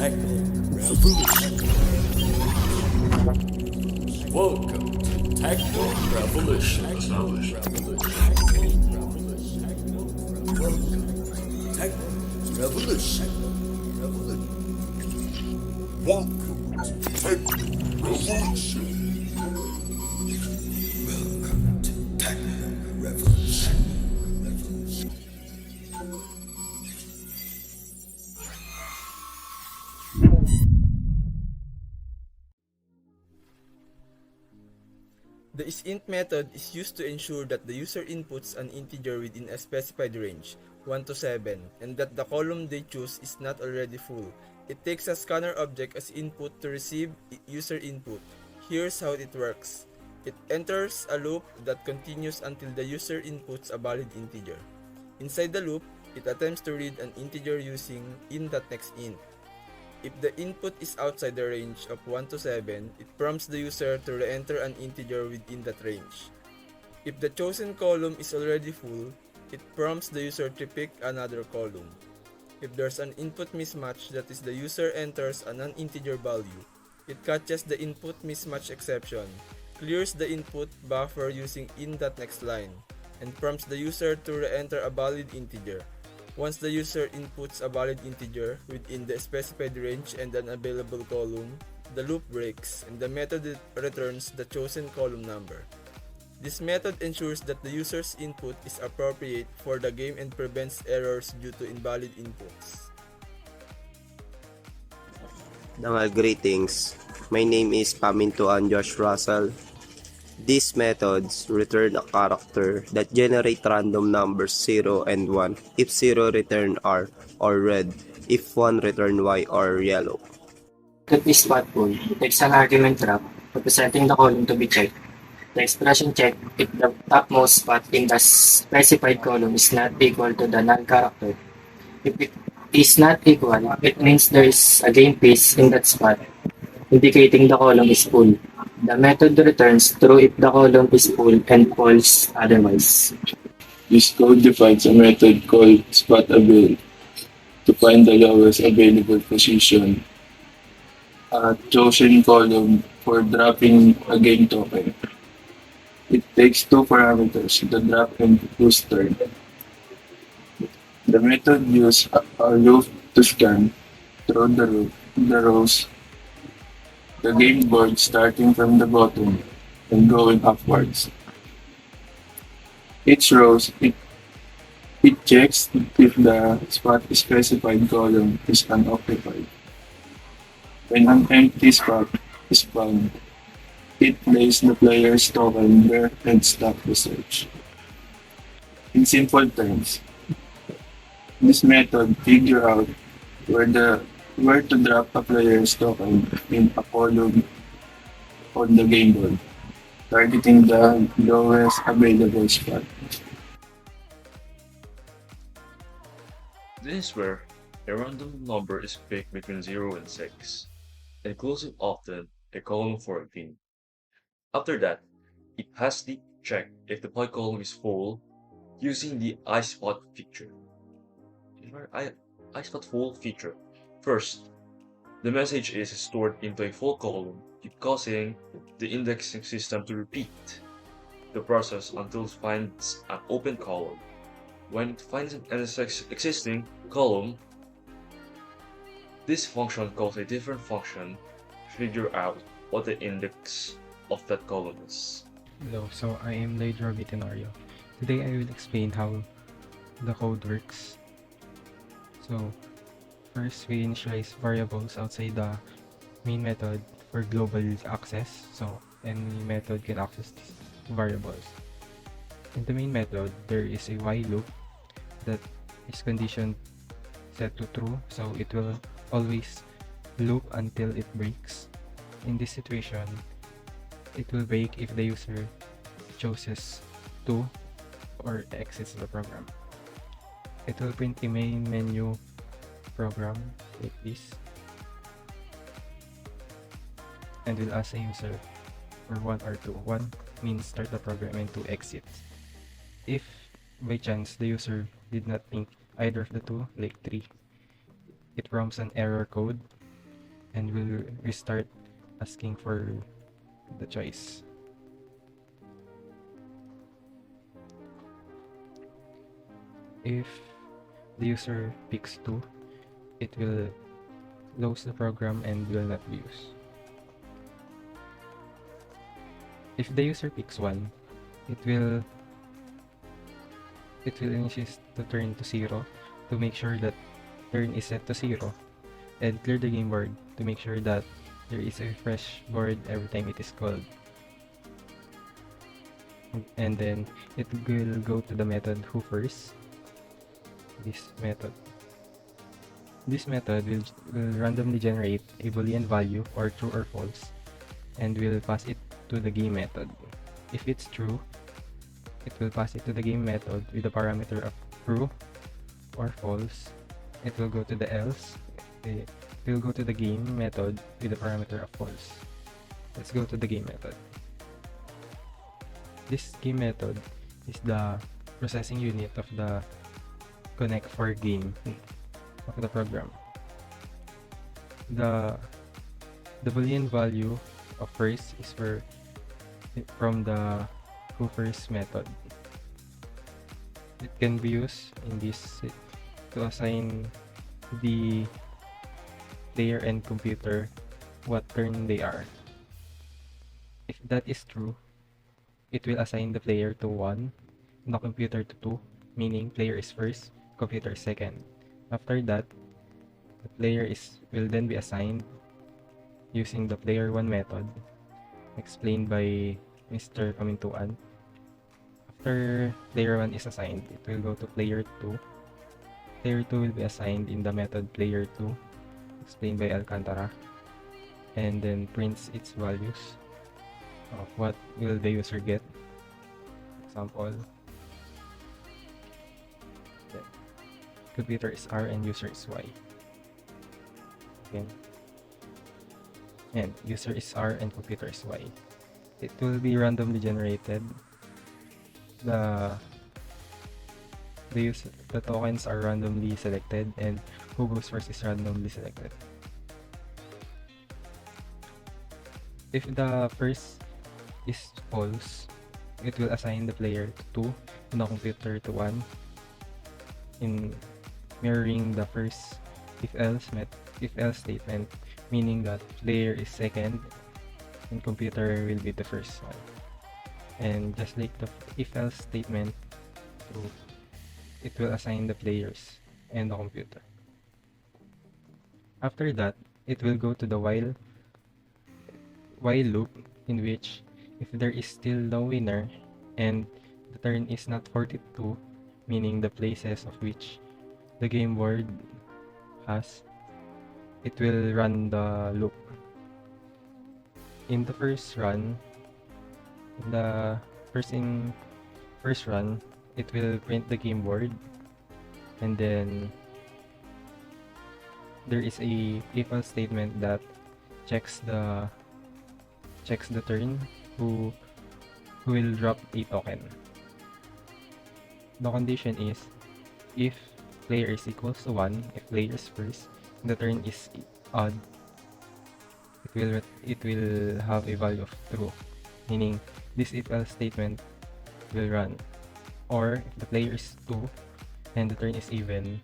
Techno Revolution. Welcome to Techno Revolution. Welcome to Techno Revolution. Welcome to Techno Revolution. Welcome to Techno Revolution. The isInt method is used to ensure that the user inputs an integer within a specified range, 1 to 7, and that the column they choose is not already full. It takes a scanner object as input to receive user input. Here's how it works. It enters a loop that continues until the user inputs a valid integer. Inside the loop, it attempts to read an integer using in.nextInt. If the input is outside the range of 1 to 7, it prompts the user to re-enter an integer within that range. If the chosen column is already full, it prompts the user to pick another column. If there's an input mismatch, that is, the user enters a non-integer value, it catches the input mismatch exception, clears the input buffer using in.nextLine, and prompts the user to re-enter a valid integer. Once the user inputs a valid integer within the specified range and an available column, the loop breaks and the method returns the chosen column number. This method ensures that the user's input is appropriate for the game and prevents errors due to invalid inputs. Greetings. My name is Pamintuan Josh Russell. These methods return a character that generate random numbers 0 and 1 if 0 return R or red, if 1 return Y or yellow. The isSpotFull takes an argument graph representing the column to be checked. The expression check if the topmost spot in the specified column is not equal to the null character. If it is not equal, it means there is a game piece in that spot, indicating the column is full. The method returns true if the column is full and false otherwise. This code defines a method called spotAvail to find the lowest available position a chosen column for dropping a game token. It takes two parameters, the drop and who's turn. The method uses a loop to scan through the rows, the game board starting from the bottom and going upwards. Each row, it checks if the spot specified column is unoccupied. When an empty spot is found, it places the player's token there and stops the search. In simple terms, this method figures out where to drop a player's token in a column on the game board, targeting the lowest available spot. This is where a random number is picked between 0 and 6, inclusive often a column 14. After that, it has to check if the play column is full using the isSpot feature. isSpotFull feature. First, the message is stored into a full column, causing the indexing system to repeat the process until it finds an open column. When it finds an existing column, this function calls a different function to figure out what the index of that column is. Hello, so I am Tenorio. Today I will explain how the code works. So first, we initialize variables outside the main method for global access, so any method can access these variables. In the main method, there is a while loop that is conditioned set to true, so it will always loop until it breaks. In this situation, it will break if the user chooses to or exits the program. It will print the main menu program like this and will ask the user for 1 or 2. 1 means start the program and 2 exit. If by chance the user did not think either of the two, like 3, it prompts an error code and will restart asking for the choice. If the user picks 2, it will close the program and will not be used. If the user picks 1, it will initiate the turn to 0 to make sure that turn is set to 0, and clear the game board to make sure that there is a fresh board every time it is called. And then it will go to the method whoFirst. This method will randomly generate a boolean value or true or false and will pass it to the game method. If it's true, it will pass it to the game method with the parameter of true or false. It will go to the else. It will go to the game method with the parameter of false. Let's go to the game method. This game method is the processing unit of the connect for game of the program. The boolean value of first is from the whoFirst method. It can be used in this to assign the player and computer what turn they are. If that is true, it will assign the player to 1 and the computer to 2, meaning player is first, computer is second. After that, the player will then be assigned using the playerOne method explained by Mr. Pamintuan. After playerOne is assigned, it will go to playerTwo. Player2 will be assigned in the method playerTwo explained by Alcantara, and then prints its values of what will the user get. Example, computer is R and user is Y. Okay. And user is R and computer is Y. It will be randomly generated. The tokens are randomly selected, and who goes first is randomly selected. If the first is false, it will assign the player to 2 and the computer to 1, in mirroring the first if else statement, meaning that player is second and computer will be the first one. And just like the if else statement, it will assign the players and the computer. After that, it will go to the while loop, in which if there is still no winner and the turn is not 42, meaning the places of which the game board has, it will run the loop. In the first run, it will print the game board, and then there is a if else statement that checks the turn who will drop a token. The condition is if player is equals to 1, if player is first, the turn is odd, it will have a value of true, meaning this if else statement will run. Or if the player is 2 and the turn is even,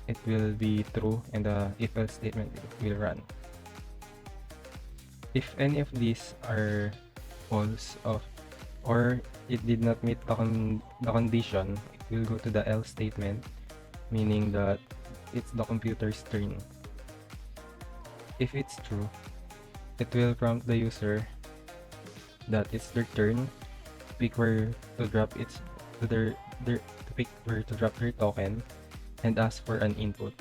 it will be true and the if else statement will run. If any of these are false or it did not meet the condition, it will go to the else statement, meaning that it's the computer's turn. If it's true, it will prompt the user that it's their turn to pick where to drop their token and ask for an input.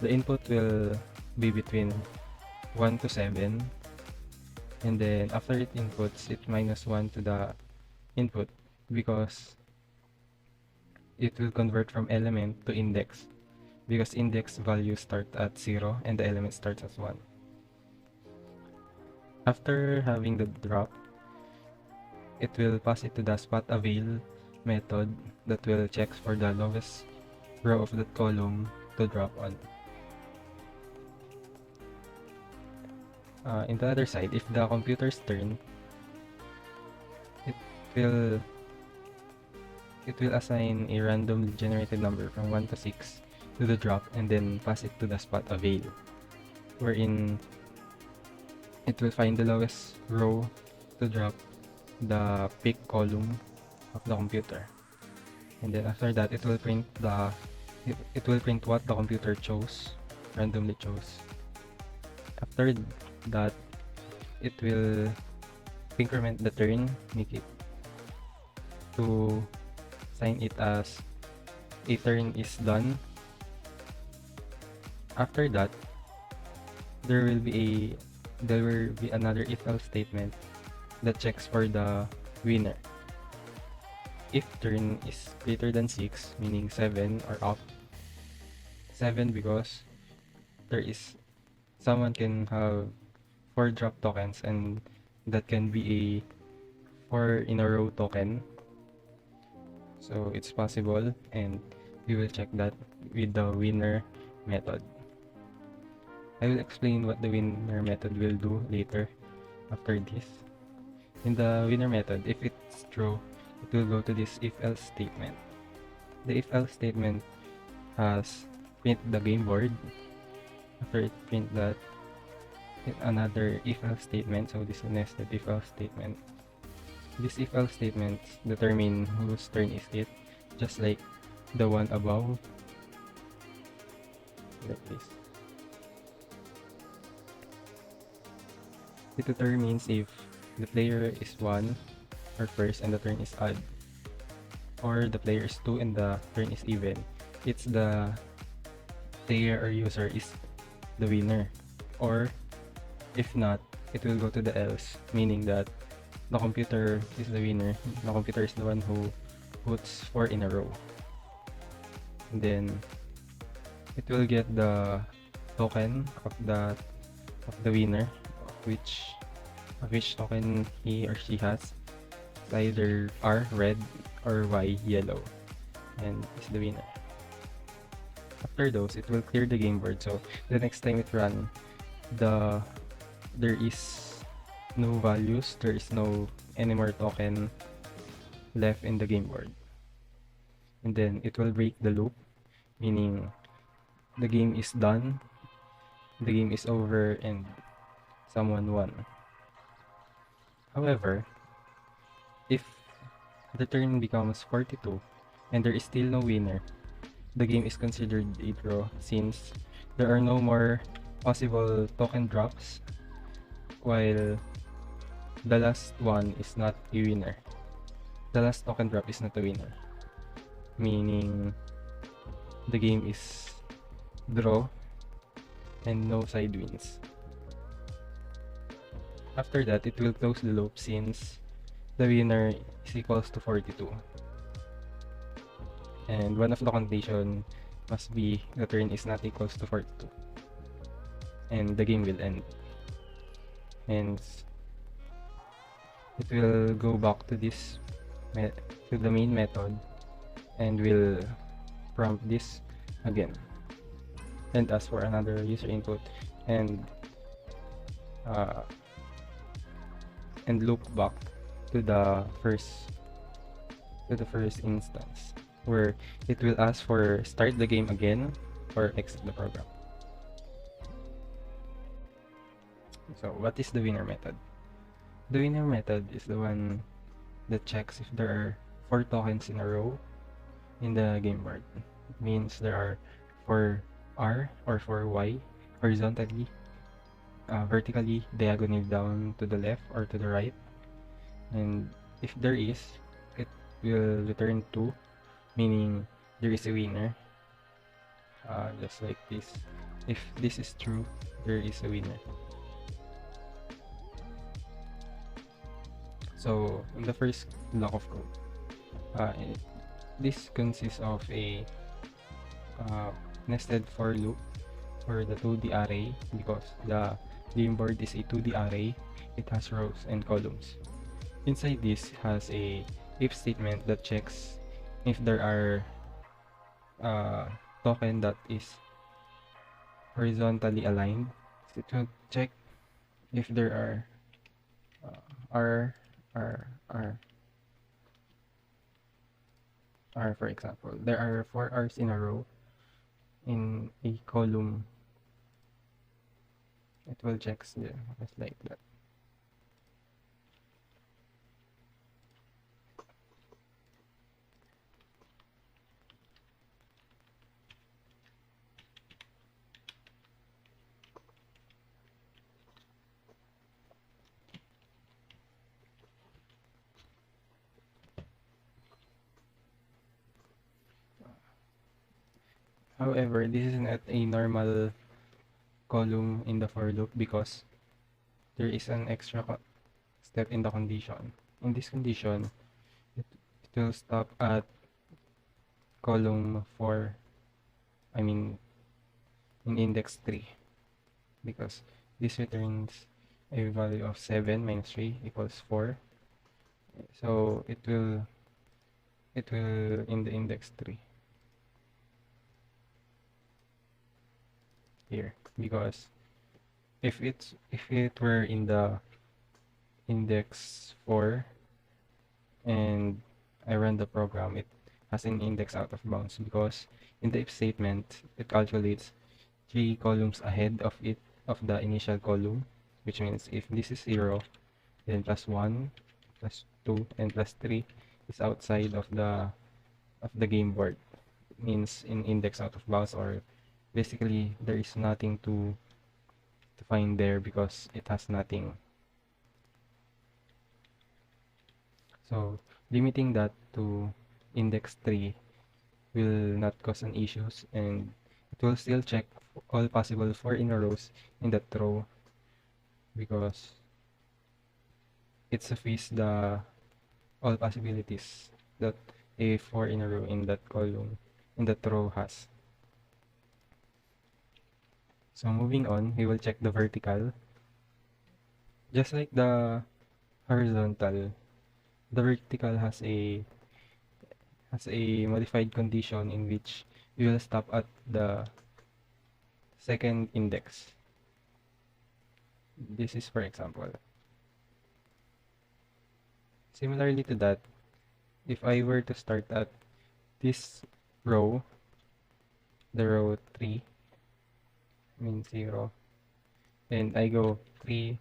The input will be between 1 to 7, and then after it inputs, it minus 1 to the input because it will convert from element to index, because index values start at 0 and the element starts at 1. After having the drop, it will pass it to the spotAvail method that will check for the lowest row of that column to drop on. In the other side, if the computer's turn, it will assign a randomly generated number from 1 to 6 to the drop and then pass it to the spotAvail, wherein it will find the lowest row to drop the pick column of the computer, and then after that it will print what the computer randomly chose. After that, it will increment the turn, make it to sign it as a turn is done. After that, there will be another if else statement that checks for the winner. If turn is greater than 6, meaning 7 or up, 7 because someone can have 4 drop tokens, and that can be a 4 in a row token. So it's possible, and we will check that with the winner method. I will explain what the winner method will do later after this. In the winner method, if it's true, it will go to this if else statement. The if else statement has print the game board. After it print that, another if else statement, so this is nested if else statement. This if else statements determine whose turn is it, just like the one above, like this. It determines if the player is 1 or first and the turn is odd, or the player is 2 and the turn is even. It's the player or user is the winner, or if not, it will go to the else, meaning that the computer is the winner. The computer is the one who puts 4 in a row. And then it will get the token of the winner, of which token he or she has. It's either R red or Y yellow, and is the winner. After those, it will clear the game board. So the next time it run, there is no values, there is no any more token left in the game board. And then it will break the loop, meaning the game is done, the game is over, and someone won. However, if the turn becomes 42 and there is still no winner, the game is considered a draw, since there are no more possible token drops, while the last one is not a winner. The last token drop is not a winner, meaning the game is draw and no side wins. After that, it will close the loop since the winner is equals to 42. And one of the condition must be the turn is not equals to 42. And the game will end. Hence, it will go back to to the main method and will prompt this again and ask for another user input and loop back to the first instance, where it will ask for start the game again or exit the program. So what is the winner method? The winner method is the one that checks if there are 4 tokens in a row in the game board. It means there are 4 R or 4 Y horizontally, vertically, diagonally down to the left or to the right. And if there is, it will return 2, meaning there is a winner. Just like this. If this is true, there is a winner. So in the first block of code, this consists of a nested for loop for the 2D array, because the game board is a 2D array. It has rows and columns. Inside this has a if statement that checks if there are token that is horizontally aligned. It will check if there are R, R, R, R, for example, there are 4 R's in a row in a column, it will check just like that. However, this is not a normal column in the for loop because there is an extra step in the condition. In this condition, it will stop at column 4, I mean in index 3, because this returns a value of 7 minus 3 equals 4. So it will in the index 3 here, because if it were in the index 4 and I run the program, it has an index out of bounds, because in the if statement it calculates 3 columns ahead of the initial column, which means if this is 0, then plus 1, plus 2, and plus 3 is outside of the game board. It means in index out of bounds, or basically there is nothing to find there because it has nothing. So limiting that to index 3 will not cause an issues, and it will still check all possible 4 inner rows in that row, because it suffices the all possibilities that a 4 in a row in that column, in that row has. So moving on, we will check the vertical. Just like the horizontal, the vertical has a modified condition in which we will stop at the second index. This is for example. Similarly to that, if I were to start at this row, the row 3, means 0, and I go three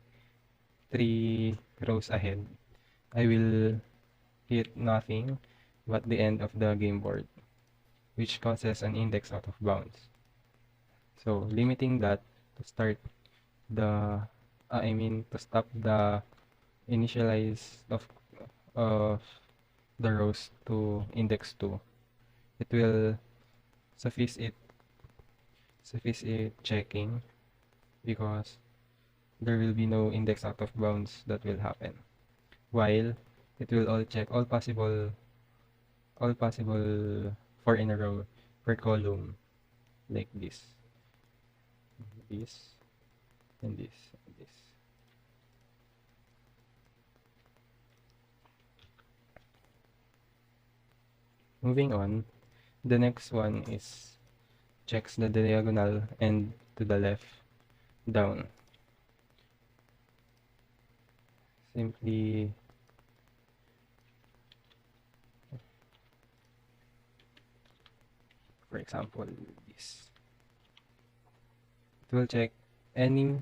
rows ahead, I will hit nothing but the end of the game board, which causes an index out of bounds. So limiting that to start the to stop the initialize of the rows to index 2, it will suffice it checking, because there will be no index out of bounds that will happen, while it will all check all possible 4 in a row per column, like this and this and this. Moving on, the next one is checks the diagonal and to the left down. Simply for example this, it will check any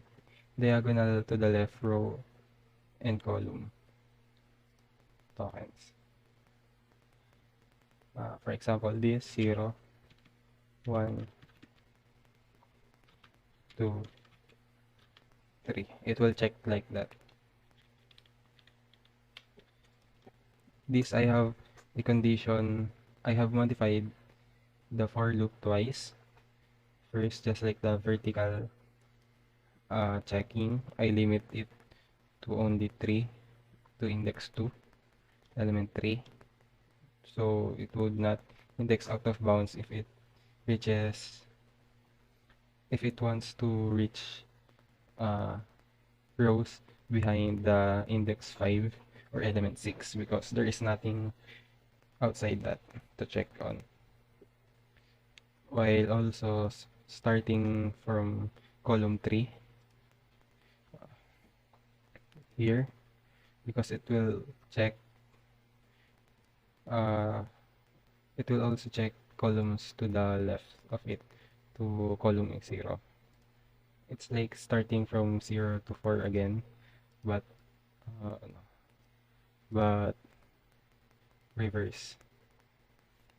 diagonal to the left row and column tokens. For example, this 0, 1, 2, 3. It will check like that. This I have a condition. I have modified the for loop twice. First, just like the vertical checking, I limit it to only 3 to index 2, element 3. So it would not index out of bounds if it wants to reach rows behind the index 5 or element 6, because there is nothing outside that to check on. While also starting from column 3, here because it will check it will also check columns to the left of it to column 0. It's like starting from 0 to 4 again, but no, but reverse.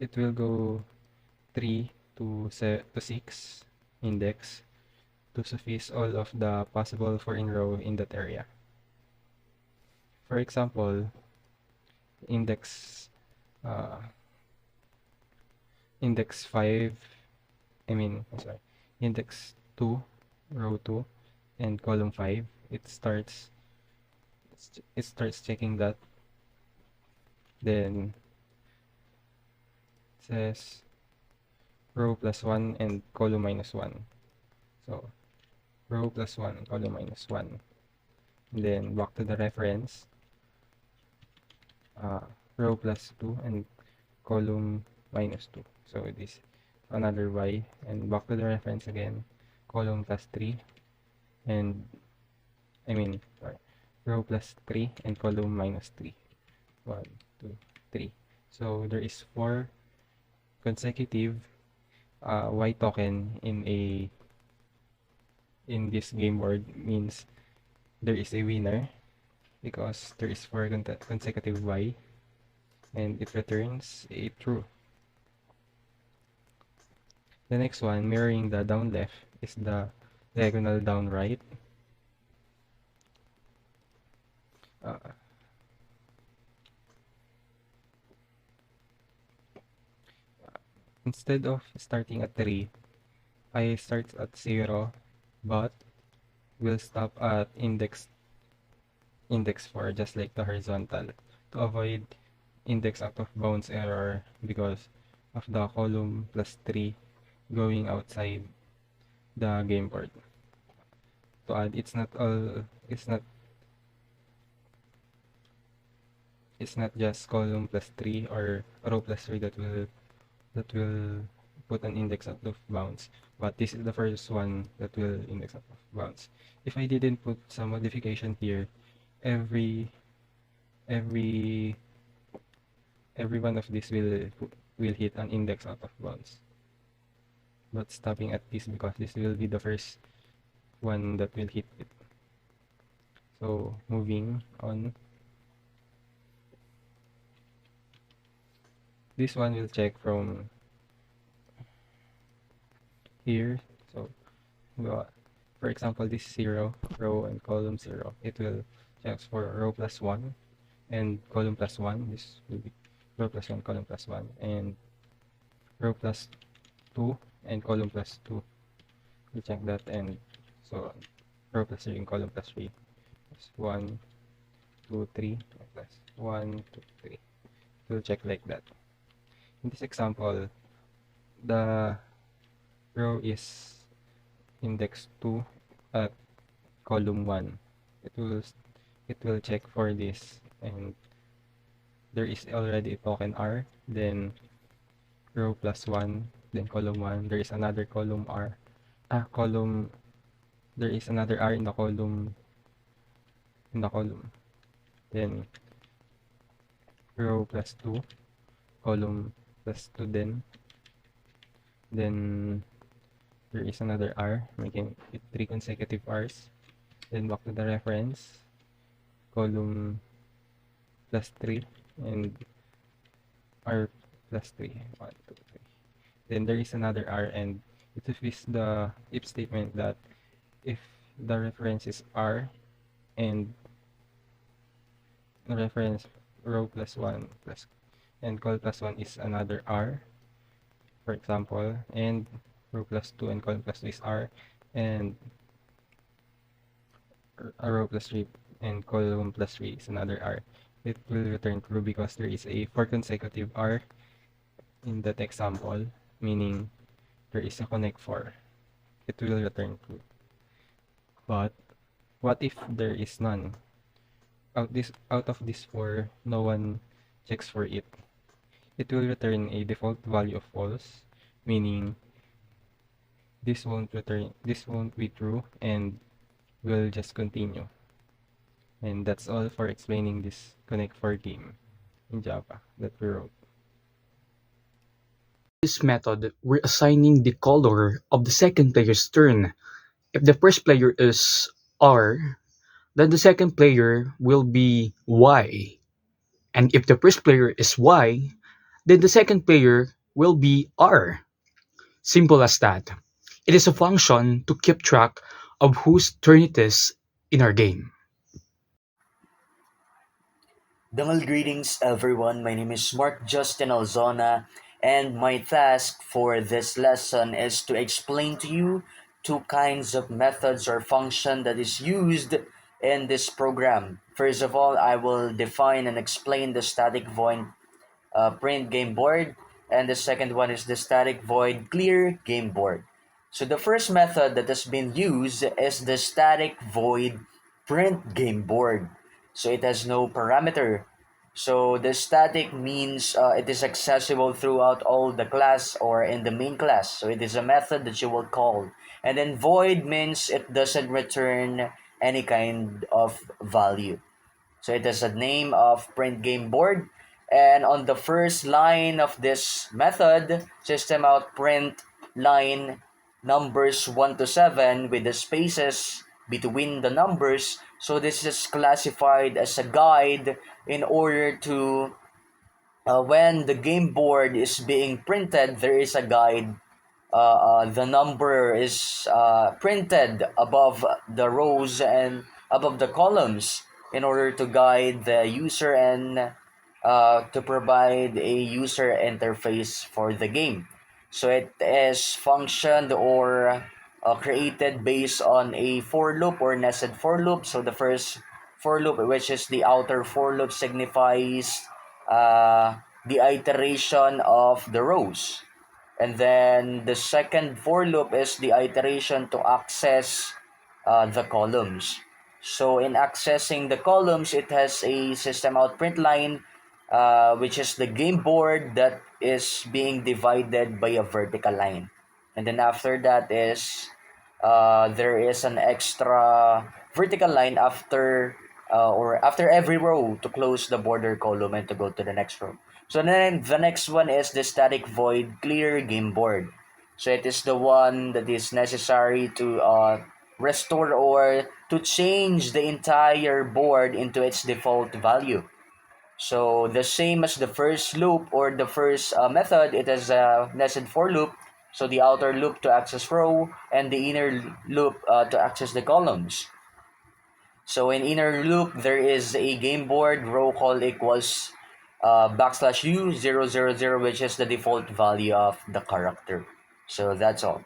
It will go 3 to 6 index to suffice all of the possible foreign row in that area. For example, index uh, index 5, index 2, row 2, and column 5, it starts checking that. Then it says row plus 1 and column minus 1. So row plus 1, column minus 1. And then back to the reference, row plus 2 and column minus 2. So this another y, and back to the reference again, column plus 3 and row plus 3 and column minus 3. 1, 2, 3. So there is 4 consecutive y token in this game board, means there is a winner because there is 4 consecutive y and it returns a true. The next one, mirroring the down left, is the diagonal down right. Instead of starting at 3, I start at 0, but will stop at index 4, just like the horizontal, to avoid index out of bounds error because of the column plus 3 going outside the game board. To add, it's not just column plus 3 or row plus 3 that will put an index out of bounds, but this is the first one that will index out of bounds. If I didn't put some modification here, every one of these will hit an index out of bounds. But stopping at this because this will be the first one that will hit it. So moving on, this one will check from here. So for example, this 0, row and column 0, it will check for row plus 1 and column plus 1. This will be row plus 1, column plus 1, and row plus 2 and column plus 2. We'll check that, and so on. Row plus 3 and column plus 3. Plus 1, 2, 3, plus 1, 2, 3. We'll check like that. In this example, the row is index 2 at column 1. It will check for this, and there is already a token R, then row plus 1, then column 1, there is another column R. There is another R in the column. Then row plus 2, column plus 2, then there is another R, making it 3 consecutive R's. Then back to the reference, column plus 3 and R plus 3. 1, 2, 3. Then there is another R, and it fulfills the if statement that if the reference is R and the reference row plus 1 plus and col plus 1 is another R, for example, and row plus 2 and column plus 2 is R, and a row plus 3 and column plus 3 is another R, it will return true because there is a 4 consecutive R in that example, meaning there is a connect 4. It will return true. But what if there is none? Out of this 4, no one checks for it. It will return a default value of false, meaning this won't be true and will just continue. And that's all for explaining this Connect 4 game in Java that we wrote. This method, we're assigning the color of the second player's turn. If the first player is R, then the second player will be Y. And if the first player is Y, then the second player will be R. Simple as that. It is a function to keep track of whose turn it is in our game. Dangal greetings everyone, my name is Mark Justin Alzona, and my task for this lesson is to explain to you two kinds of methods or function that is used in this program. First of all, I will define and explain the static void print game board, and the second one is the static void clear game board. So the first method that has been used is the static void print game board. So it has no parameter. So the static means it is accessible throughout all the class or in the main class. So it is a method that you will call. And then void means it doesn't return any kind of value. So it has a name of print game board. And on the first line of this method, system out print line numbers 1 to 7 with the spaces between the numbers. So this is classified as a guide in order to when the game board is being printed, there is a guide. The number is printed above the rows and above the columns in order to guide the user and to provide a user interface for the game. So it is functioned or created based on a for loop or nested for loop. So the first for loop, which is the outer for loop, signifies the iteration of the rows. And then the second for loop is the iteration to access the columns. So in accessing the columns, it has a system out print line, which is the game board that is being divided by a vertical line. And then after that is there is an extra vertical line after or after every row to close the border column and to go to the next row. So then the next one is the static void clear game board. So it is the one that is necessary to restore or to change the entire board into its default value. So the same as the first loop or the first method, it has a nested for loop. So the outer loop to access row and the inner loop to access the columns. So in inner loop, there is a game board row call equals \u 000, which is the default value of the character. So that's all.